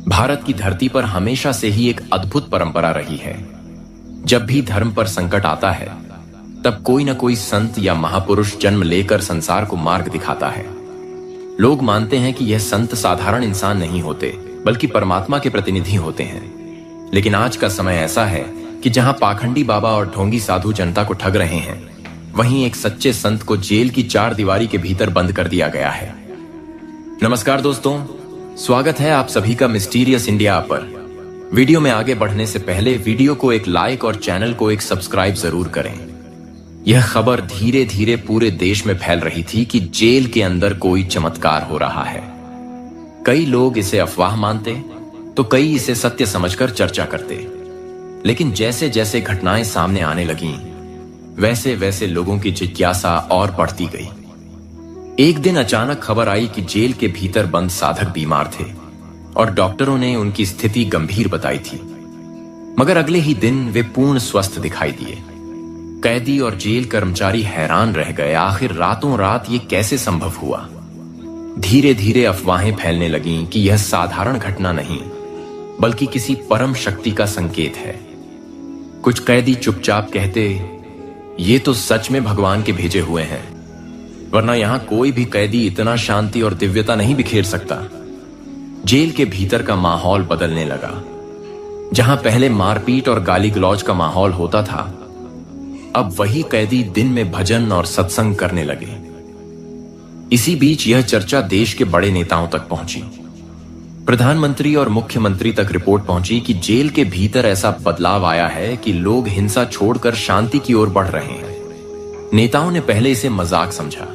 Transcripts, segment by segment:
भारत की धरती पर हमेशा से ही एक अद्भुत परंपरा रही है। जब भी धर्म पर संकट आता है, तब कोई न कोई संत या महापुरुष जन्म लेकर संसार को मार्ग दिखाता है। लोग मानते हैं कि यह संत साधारण इंसान नहीं होते, बल्कि परमात्मा के प्रतिनिधि होते हैं। लेकिन आज का समय ऐसा है कि जहां पाखंडी बाबा और ढोंगी साधु जनता को ठग रहे हैं, वहीं एक सच्चे संत को जेल की चार दीवारी के भीतर बंद कर दिया गया है। नमस्कार दोस्तों, स्वागत है आप सभी का मिस्टीरियस इंडिया पर। वीडियो में आगे बढ़ने से पहले वीडियो को एक लाइक और चैनल को एक सब्सक्राइब जरूर करें। यह खबर धीरे धीरे पूरे देश में फैल रही थी कि जेल के अंदर कोई चमत्कार हो रहा है। कई लोग इसे अफवाह मानते, तो कई इसे सत्य समझकर चर्चा करते। लेकिन जैसे जैसे घटनाएं सामने आने लगीं, वैसे वैसे लोगों की जिज्ञासा और बढ़ती गई। एक दिन अचानक खबर आई कि जेल के भीतर बंद साधक बीमार थे और डॉक्टरों ने उनकी स्थिति गंभीर बताई थी। मगर अगले ही दिन वे पूर्ण स्वस्थ दिखाई दिए। कैदी और जेल कर्मचारी हैरान रह गए, आखिर रातों रात ये कैसे संभव हुआ। धीरे धीरे अफवाहें फैलने लगीं कि यह साधारण घटना नहीं, बल्कि किसी परम शक्ति का संकेत है। कुछ कैदी चुपचाप कहते, ये तो सच में भगवान के भेजे हुए हैं, वरना यहां कोई भी कैदी इतना शांति और दिव्यता नहीं बिखेर सकता। जेल के भीतर का माहौल बदलने लगा। जहां पहले मारपीट और गाली गलौज का माहौल होता था, अब वही कैदी दिन में भजन और सत्संग करने लगे। इसी बीच यह चर्चा देश के बड़े नेताओं तक पहुंची। प्रधानमंत्री और मुख्यमंत्री तक रिपोर्ट पहुंची कि जेल के भीतर ऐसा बदलाव आया है कि लोग हिंसा छोड़कर शांति की ओर बढ़ रहे हैं। नेताओं ने पहले इसे मजाक समझा,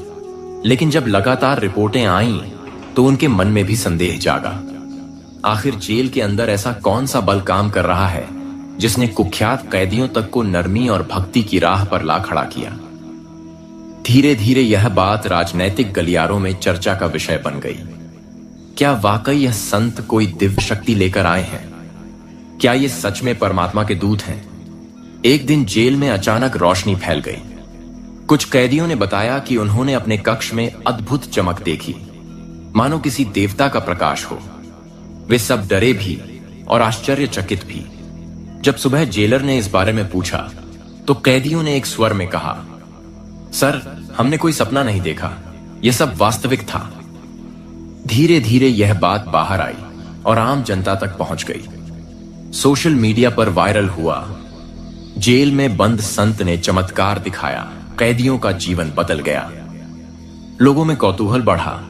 लेकिन जब लगातार रिपोर्टें आईं, तो उनके मन में भी संदेह जागा। आखिर जेल के अंदर ऐसा कौन सा बल काम कर रहा है जिसने कुख्यात कैदियों तक को नरमी और भक्ति की राह पर ला खड़ा किया। धीरे धीरे यह बात राजनैतिक गलियारों में चर्चा का विषय बन गई। क्या वाकई यह संत कोई दिव्य शक्ति लेकर आए हैं? क्या ये सच में परमात्मा के दूत हैं? एक दिन जेल में अचानक रोशनी फैल गई। कुछ कैदियों ने बताया कि उन्होंने अपने कक्ष में अद्भुत चमक देखी, मानो किसी देवता का प्रकाश हो। वे सब डरे भी और आश्चर्यचकित भी। जब सुबह जेलर ने इस बारे में पूछा, तो कैदियों ने एक स्वर में कहा, सर, हमने कोई सपना नहीं देखा, यह सब वास्तविक था। धीरे धीरे यह बात बाहर आई और आम जनता तक पहुंच गई। सोशल मीडिया पर वायरल हुआ, जेल में बंद संत ने चमत्कार दिखाया, कैदियों का जीवन बदल गया। लोगों में कौतूहल बढ़ा।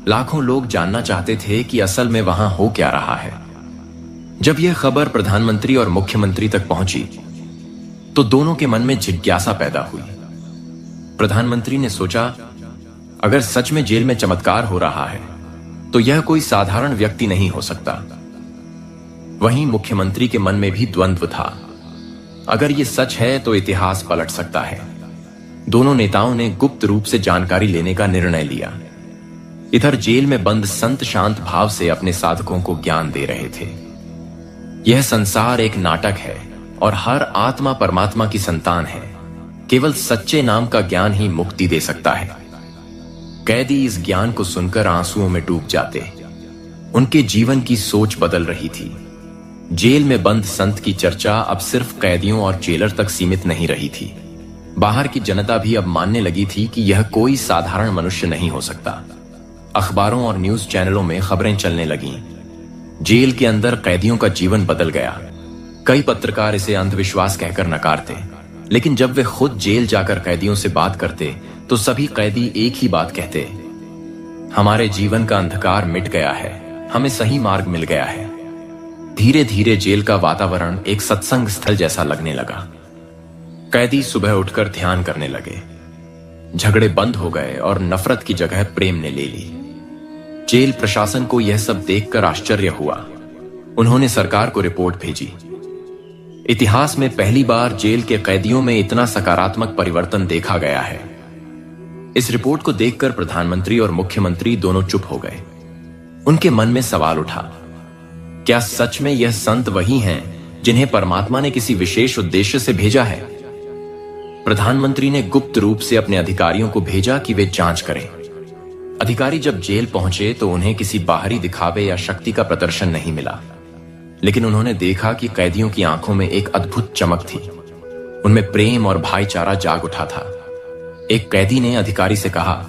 लाखों लोग जानना चाहते थे कि असल में वहां हो क्या रहा है। जब यह खबर प्रधानमंत्री और मुख्यमंत्री तक पहुंची, तो दोनों के मन में जिज्ञासा पैदा हुई। प्रधानमंत्री ने सोचा, अगर सच में जेल में चमत्कार हो रहा है, तो यह कोई साधारण व्यक्ति नहीं हो सकता। वहीं मुख्यमंत्री के मन में भी द्वंद्व था। अगर यह सच है तो इतिहास पलट सकता है। दोनों नेताओं ने गुप्त रूप से जानकारी लेने का निर्णय लिया। इधर जेल में बंद संत शांत भाव से अपने साधकों को ज्ञान दे रहे थे। यह संसार एक नाटक है और हर आत्मा परमात्मा की संतान है। केवल सच्चे नाम का ज्ञान ही मुक्ति दे सकता है। कैदी इस ज्ञान को सुनकर आंसुओं में डूब जाते। उनके जीवन की सोच बदल रही थी। जेल में बंद संत की चर्चा अब सिर्फ कैदियों और जेलर तक सीमित नहीं रही थी। बाहर की जनता भी अब मानने लगी थी कि यह कोई साधारण मनुष्य नहीं हो सकता। अखबारों और न्यूज चैनलों में खबरें चलने लगीं। जेल के अंदर कैदियों का जीवन बदल गया। कई पत्रकार इसे अंधविश्वास कहकर नकारते, लेकिन जब वे खुद जेल जाकर कैदियों से बात करते, तो सभी कैदी एक ही बात कहते, हमारे जीवन का अंधकार मिट गया है, हमें सही मार्ग मिल गया है। धीरे धीरे जेल का वातावरण एक सत्संग स्थल जैसा लगने लगा। कैदी सुबह उठकर ध्यान करने लगे। झगड़े बंद हो गए और नफरत की जगह प्रेम ने ले ली। जेल प्रशासन को यह सब देखकर आश्चर्य हुआ। उन्होंने सरकार को रिपोर्ट भेजी। इतिहास में पहली बार जेल के कैदियों में इतना सकारात्मक परिवर्तन देखा गया है। इस रिपोर्ट को देखकर प्रधानमंत्री और मुख्यमंत्री दोनों चुप हो गए। उनके मन में सवाल उठा, क्या सच में यह संत वही हैं जिन्हें परमात्मा ने किसी विशेष उद्देश्य से भेजा है? प्रधानमंत्री ने गुप्त रूप से अपने अधिकारियों को भेजा कि वे जांच करें। अधिकारी जब जेल पहुंचे तो उन्हें किसी बाहरी दिखावे या शक्ति का प्रदर्शन नहीं मिला। लेकिन उन्होंने देखा कि कैदियों की आंखों में एक अद्भुत चमक थी। उनमें प्रेम और भाईचारा जाग उठा था। एक कैदी ने अधिकारी से कहा,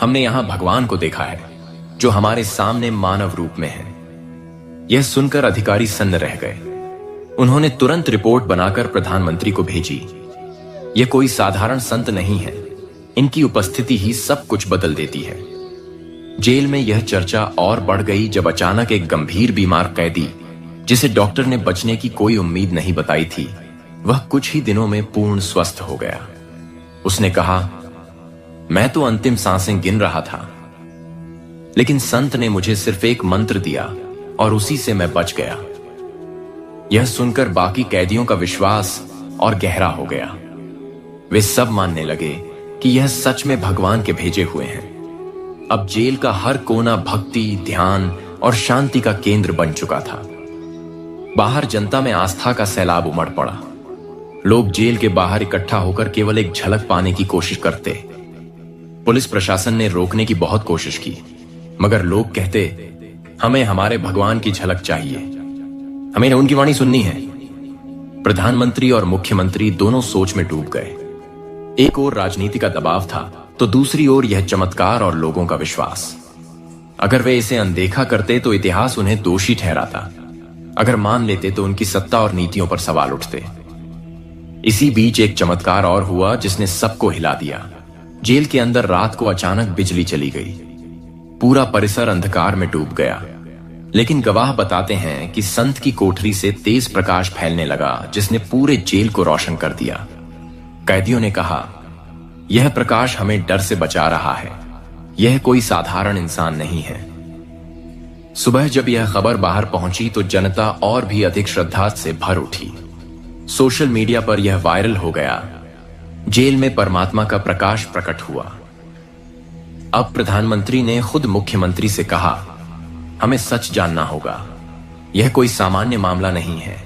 हमने यहां भगवान को देखा है जो हमारे सामने मानव रूप में है। यह सुनकर अधिकारी सन्न रह गए। उन्होंने तुरंत रिपोर्ट बनाकर प्रधानमंत्री को भेजी। यह कोई साधारण संत नहीं है, इनकी उपस्थिति ही सब कुछ बदल देती है। जेल में यह चर्चा और बढ़ गई जब अचानक एक गंभीर बीमार कैदी, जिसे डॉक्टर ने बचने की कोई उम्मीद नहीं बताई थी, वह कुछ ही दिनों में पूर्ण स्वस्थ हो गया। उसने कहा, मैं तो अंतिम सांसें गिन रहा था, लेकिन संत ने मुझे सिर्फ एक मंत्र दिया और उसी से मैं बच गया। यह सुनकर बाकी कैदियों का विश्वास और गहरा हो गया। वे सब मानने लगे कि यह सच में भगवान के भेजे हुए हैं। अब जेल का हर कोना भक्ति, ध्यान और शांति का केंद्र बन चुका था। बाहर जनता में आस्था का सैलाब उमड़ पड़ा। लोग जेल के बाहर इकट्ठा होकर केवल एक झलक पाने की कोशिश करते। पुलिस प्रशासन ने रोकने की बहुत कोशिश की, मगर लोग कहते, हमें हमारे भगवान की झलक चाहिए, हमें उनकी वाणी सुननी है। प्रधानमंत्री और मुख्यमंत्री दोनों सोच में डूब गए। एक ओर राजनीति का दबाव था, तो दूसरी ओर यह चमत्कार और लोगों का विश्वास। अगर वे इसे अनदेखा करते तो इतिहास उन्हें दोषी ठहराता, अगर मान लेते तो उनकी सत्ता और नीतियों पर सवाल उठते। इसी बीच एक चमत्कार और हुआ जिसने सबको हिला दिया। जेल के अंदर रात को अचानक बिजली चली गई। पूरा परिसर अंधकार में डूब गया, लेकिन गवाह बताते हैं कि संत की कोठरी से तेज प्रकाश फैलने लगा जिसने पूरे जेल को रोशन कर दिया। कैदियों ने कहा, यह प्रकाश हमें डर से बचा रहा है, यह कोई साधारण इंसान नहीं है। सुबह जब यह खबर बाहर पहुंची तो जनता और भी अधिक श्रद्धा से भर उठी। सोशल मीडिया पर यह वायरल हो गया। जेल में परमात्मा का प्रकाश प्रकट हुआ। अब प्रधानमंत्री ने खुद मुख्यमंत्री से कहा, हमें सच जानना होगा, यह कोई सामान्य मामला नहीं है।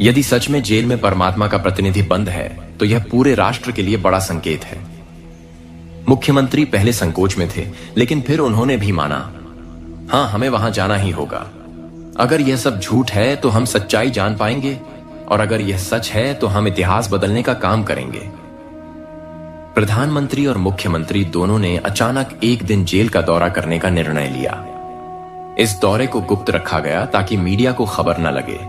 यदि सच में जेल में परमात्मा का प्रतिनिधि बंद है तो यह पूरे राष्ट्र के लिए बड़ा संकेत है। मुख्यमंत्री पहले संकोच में थे, लेकिन फिर उन्होंने भी माना, हां, हमें वहां जाना ही होगा। अगर यह सब झूठ है तो हम सच्चाई जान पाएंगे, और अगर यह सच है तो हम इतिहास बदलने का काम करेंगे। प्रधानमंत्री और मुख्यमंत्री दोनों ने अचानक एक दिन जेल का दौरा करने का निर्णय लिया। इस दौरे को गुप्त रखा गया ताकि मीडिया को खबर न लगे।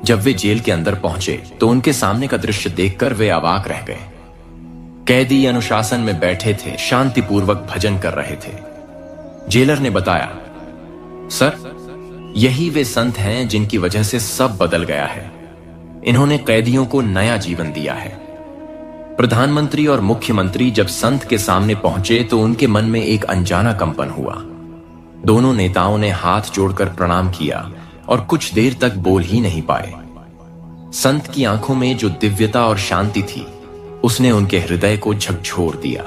जब वे जेल के अंदर पहुंचे तो उनके सामने का दृश्य देखकर वे अवाक रह गए। कैदी अनुशासन में बैठे थे, शांतिपूर्वक भजन कर रहे थे। जेलर ने बताया, सर, यही वे संत हैं जिनकी वजह से सब बदल गया है। इन्होंने कैदियों को नया जीवन दिया है। प्रधानमंत्री और मुख्यमंत्री जब संत के सामने पहुंचे तो उनके मन में एक अनजाना कंपन हुआ। दोनों नेताओं ने हाथ जोड़कर प्रणाम किया और कुछ देर तक बोल ही नहीं पाए। संत की आंखों में जो दिव्यता और शांति थी, उसने उनके हृदय को झकझोर दिया।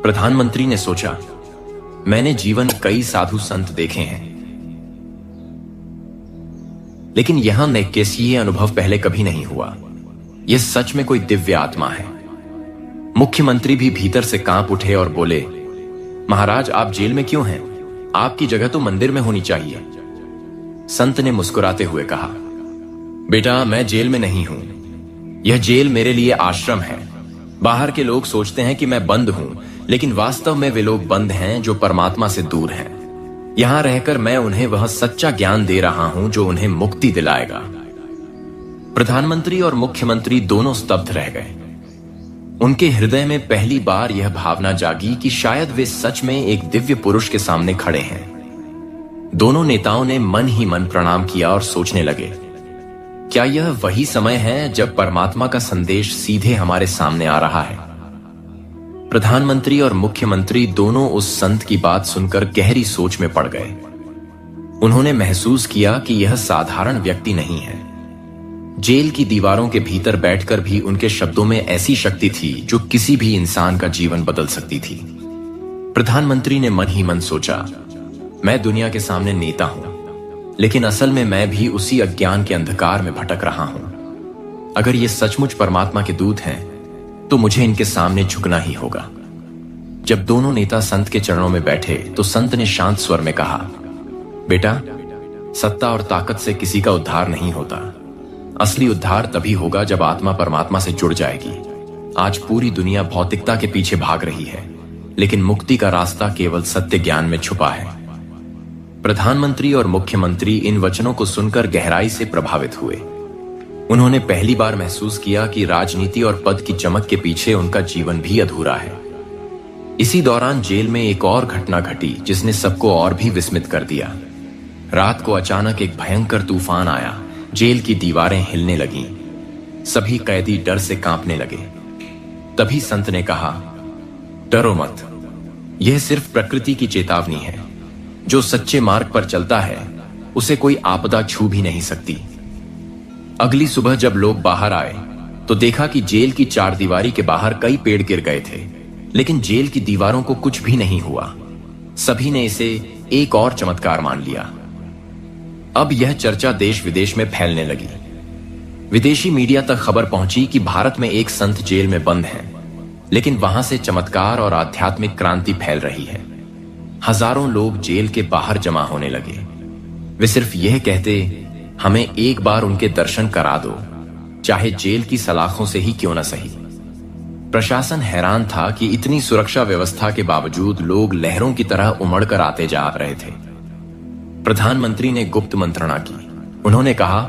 प्रधानमंत्री ने सोचा, मैंने जीवन कई साधु संत देखे हैं, लेकिन यहां कैसी अनुभव पहले कभी नहीं हुआ। यह सच में कोई दिव्य आत्मा है। मुख्यमंत्री भी भीतर से कांप उठे और बोले, महाराज, आप जेल में क्यों हैं? आपकी जगह तो मंदिर में होनी चाहिए। संत ने मुस्कुराते हुए कहा, बेटा, मैं जेल में नहीं हूं। यह जेल मेरे लिए आश्रम है। बाहर के लोग सोचते हैं कि मैं बंद हूं, लेकिन वास्तव में वे लोग बंद हैं जो परमात्मा से दूर हैं। यहां रहकर मैं उन्हें वह सच्चा ज्ञान दे रहा हूं जो उन्हें मुक्ति दिलाएगा। प्रधानमंत्री और मुख्यमंत्री दोनों स्तब्ध रह गए। उनके हृदय में पहली बार यह भावना जागी कि शायद वे सच में एक दिव्य पुरुष के सामने खड़े हैं। दोनों नेताओं ने मन ही मन प्रणाम किया और सोचने लगे, क्या यह वही समय है जब परमात्मा का संदेश सीधे हमारे सामने आ रहा है? प्रधानमंत्री और मुख्यमंत्री दोनों उस संत की बात सुनकर गहरी सोच में पड़ गए। उन्होंने महसूस किया कि यह साधारण व्यक्ति नहीं है। जेल की दीवारों के भीतर बैठकर भी उनके शब्दों में ऐसी शक्ति थी जो किसी भी इंसान का जीवन बदल सकती थी। प्रधानमंत्री ने मन ही मन सोचा, मैं दुनिया के सामने नेता हूं, लेकिन असल में मैं भी उसी अज्ञान के अंधकार में भटक रहा हूं। अगर ये सचमुच परमात्मा के दूत हैं तो मुझे इनके सामने झुकना ही होगा। जब दोनों नेता संत के चरणों में बैठे तो संत ने शांत स्वर में कहा, बेटा, सत्ता और ताकत से किसी का उद्धार नहीं होता। असली उद्धार तभी होगा जब आत्मा परमात्मा से जुड़ जाएगी। आज पूरी दुनिया भौतिकता के पीछे भाग रही है, लेकिन मुक्ति का रास्ता केवल सत्य ज्ञान में छुपा है। प्रधानमंत्री और मुख्यमंत्री इन वचनों को सुनकर गहराई से प्रभावित हुए। उन्होंने पहली बार महसूस किया कि राजनीति और पद की चमक के पीछे उनका जीवन भी अधूरा है। इसी दौरान जेल में एक और घटना घटी जिसने सबको और भी विस्मित कर दिया। रात को अचानक एक भयंकर तूफान आया। जेल की दीवारें हिलने लगीं। सभी कैदी डर से कांपने लगे। तभी संत ने कहा, डरो मत, यह सिर्फ प्रकृति की चेतावनी है। जो सच्चे मार्ग पर चलता है उसे कोई आपदा छू भी नहीं सकती। अगली सुबह जब लोग बाहर आए तो देखा कि जेल की चारदीवारी के बाहर कई पेड़ गिर गए थे, लेकिन जेल की दीवारों को कुछ भी नहीं हुआ। सभी ने इसे एक और चमत्कार मान लिया। अब यह चर्चा देश विदेश में फैलने लगी। विदेशी मीडिया तक खबर पहुंची कि भारत में एक संत जेल में बंद हैं, लेकिन वहां से चमत्कार और आध्यात्मिक क्रांति फैल रही है। हजारों लोग जेल के बाहर जमा होने लगे। वे सिर्फ यह कहते, हमें एक बार उनके दर्शन करा दो, चाहे जेल की सलाखों से ही क्यों न सही। प्रशासन हैरान था कि इतनी सुरक्षा व्यवस्था के बावजूद लोग लहरों की तरह उमड़कर आते जा रहे थे। प्रधानमंत्री ने गुप्त मंत्रणा की। उन्होंने कहा,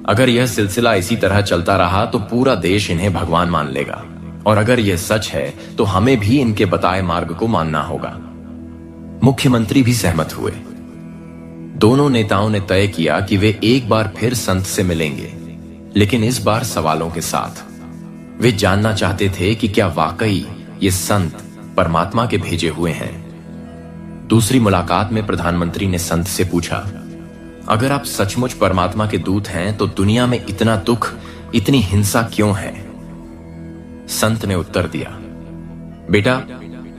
अगर यह सिलसिला इसी तरह चलता रहा तो पूरा देश इन्हें भगवान मान लेगा, और अगर यह सच है तो हमें भी इनके बताए मार्ग को मानना होगा। मुख्यमंत्री भी सहमत हुए। दोनों नेताओं ने तय किया कि वे एक बार फिर संत से मिलेंगे, लेकिन इस बार सवालों के साथ। वे जानना चाहते थे कि क्या वाकई ये संत परमात्मा के भेजे हुए हैं। दूसरी मुलाकात में प्रधानमंत्री ने संत से पूछा, अगर आप सचमुच परमात्मा के दूत हैं तो दुनिया में इतना दुख, इतनी हिंसा क्यों है? संत ने उत्तर दिया, बेटा,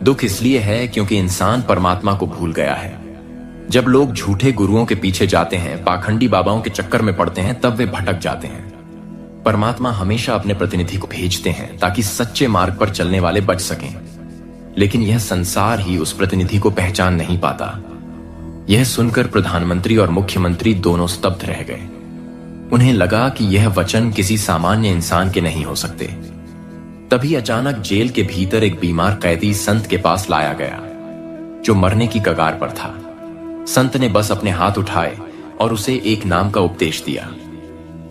दुख इसलिए है क्योंकि इंसान परमात्मा को भूल गया है। जब लोग झूठे गुरुओं के पीछे जाते हैं, पाखंडी बाबाओं के चक्कर में पड़ते हैं, तब वे भटक जाते हैं। परमात्मा हमेशा अपने प्रतिनिधि को भेजते हैं ताकि सच्चे मार्ग पर चलने वाले बच सकें, लेकिन यह संसार ही उस प्रतिनिधि को पहचान नहीं पाता। यह सुनकर प्रधानमंत्री और मुख्यमंत्री दोनों स्तब्ध रह गए। उन्हें लगा कि यह वचन किसी सामान्य इंसान के नहीं हो सकते। तभी अचानक जेल के भीतर एक बीमार कैदी संत के पास लाया गया, जो मरने की कगार पर था। संत ने बस अपने हाथ उठाए और उसे एक नाम का उपदेश दिया।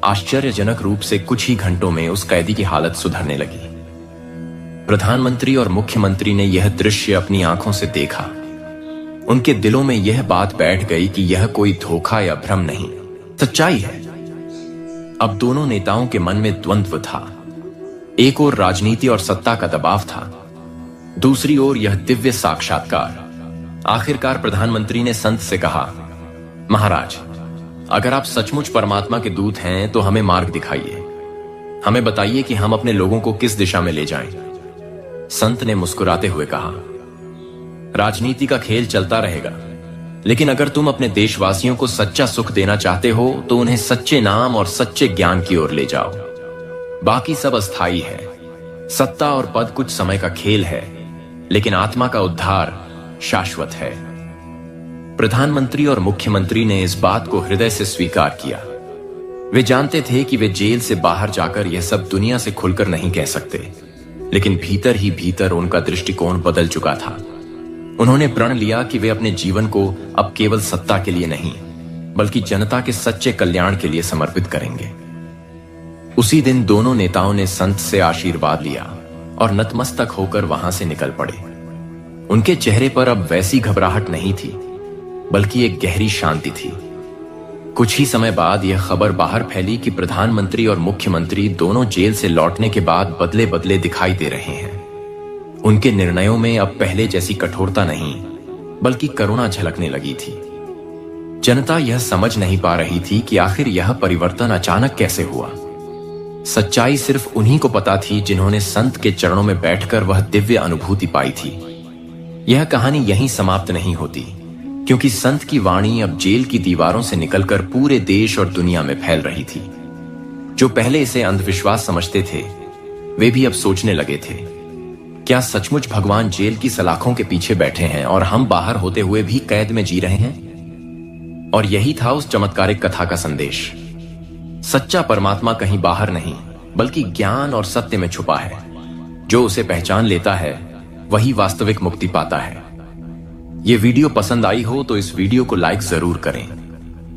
आश्चर्यजनक रूप से कुछ ही घंटों में उस कैदी की हालत सुधरने लगी। प्रधानमंत्री और मुख्यमंत्री ने यह दृश्य अपनी आंखों से देखा। उनके दिलों में यह बात बैठ गई कि यह कोई धोखा या भ्रम नहीं, सच्चाई है। अब दोनों नेताओं के मन में द्वंद्व था। एक ओर राजनीति और सत्ता का दबाव था, दूसरी ओर यह दिव्य साक्षात्कार। आखिरकार प्रधानमंत्री ने संत से कहा, महाराज, अगर आप सचमुच परमात्मा के दूत हैं तो हमें मार्ग दिखाइए। हमें बताइए कि हम अपने लोगों को किस दिशा में ले जाएं। संत ने मुस्कुराते हुए कहा, राजनीति का खेल चलता रहेगा, लेकिन अगर तुम अपने देशवासियों को सच्चा सुख देना चाहते हो तो उन्हें सच्चे नाम और सच्चे ज्ञान की ओर ले जाओ। बाकी सब अस्थाई है। सत्ता और पद कुछ समय का खेल है, लेकिन आत्मा का उद्धार शाश्वत है। प्रधानमंत्री और मुख्यमंत्री ने इस बात को हृदय से स्वीकार किया। वे जानते थे कि वे जेल से बाहर जाकर यह सब दुनिया से खुलकर नहीं कह सकते, लेकिन भीतर ही भीतर उनका दृष्टिकोण बदल चुका था। उन्होंने प्रण लिया कि वे अपने जीवन को अब केवल सत्ता के लिए नहीं, बल्कि जनता के सच्चे कल्याण के लिए समर्पित करेंगे। उसी दिन दोनों नेताओं ने संत से आशीर्वाद लिया और नतमस्तक होकर वहां से निकल पड़े। उनके चेहरे पर अब वैसी घबराहट नहीं थी, बल्कि एक गहरी शांति थी। कुछ ही समय बाद यह खबर बाहर फैली कि प्रधानमंत्री और मुख्यमंत्री दोनों जेल से लौटने के बाद बदले बदले दिखाई दे रहे हैं। उनके निर्णयों में अब पहले जैसी कठोरता नहीं, बल्कि करुणा झलकने लगी थी। जनता यह समझ नहीं पा रही थी कि आखिर यह परिवर्तन अचानक कैसे हुआ। सच्चाई सिर्फ उन्हीं को पता थी जिन्होंने संत के चरणों में बैठकर वह दिव्य अनुभूति पाई थी। यह कहानी यहीं समाप्त नहीं होती, क्योंकि संत की वाणी अब जेल की दीवारों से निकलकर पूरे देश और दुनिया में फैल रही थी। जो पहले इसे अंधविश्वास समझते थे, वे भी अब सोचने लगे थे, क्या सचमुच भगवान जेल की सलाखों के पीछे बैठे हैं और हम बाहर होते हुए भी कैद में जी रहे हैं? और यही था उस चमत्कारिक कथा का संदेश। सच्चा परमात्मा कहीं बाहर नहीं, बल्कि ज्ञान और सत्य में छुपा है। जो उसे पहचान लेता है वही वास्तविक मुक्ति पाता है। ये वीडियो पसंद आई हो तो इस वीडियो को लाइक जरूर करें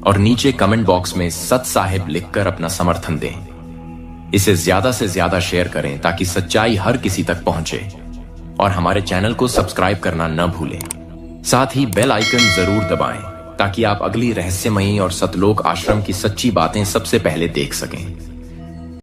और नीचे कमेंट बॉक्स में सत साहिब लिखकर अपना समर्थन दें। इसे ज्यादा से ज्यादा शेयर करें ताकि सच्चाई हर किसी तक पहुंचे, और हमारे चैनल को सब्सक्राइब करना न भूलें। साथ ही बेल आइकन जरूर दबाएं ताकि आप अगली रहस्यमयी और सतलोक आश्रम की सच्ची बातें सबसे पहले देख सकें।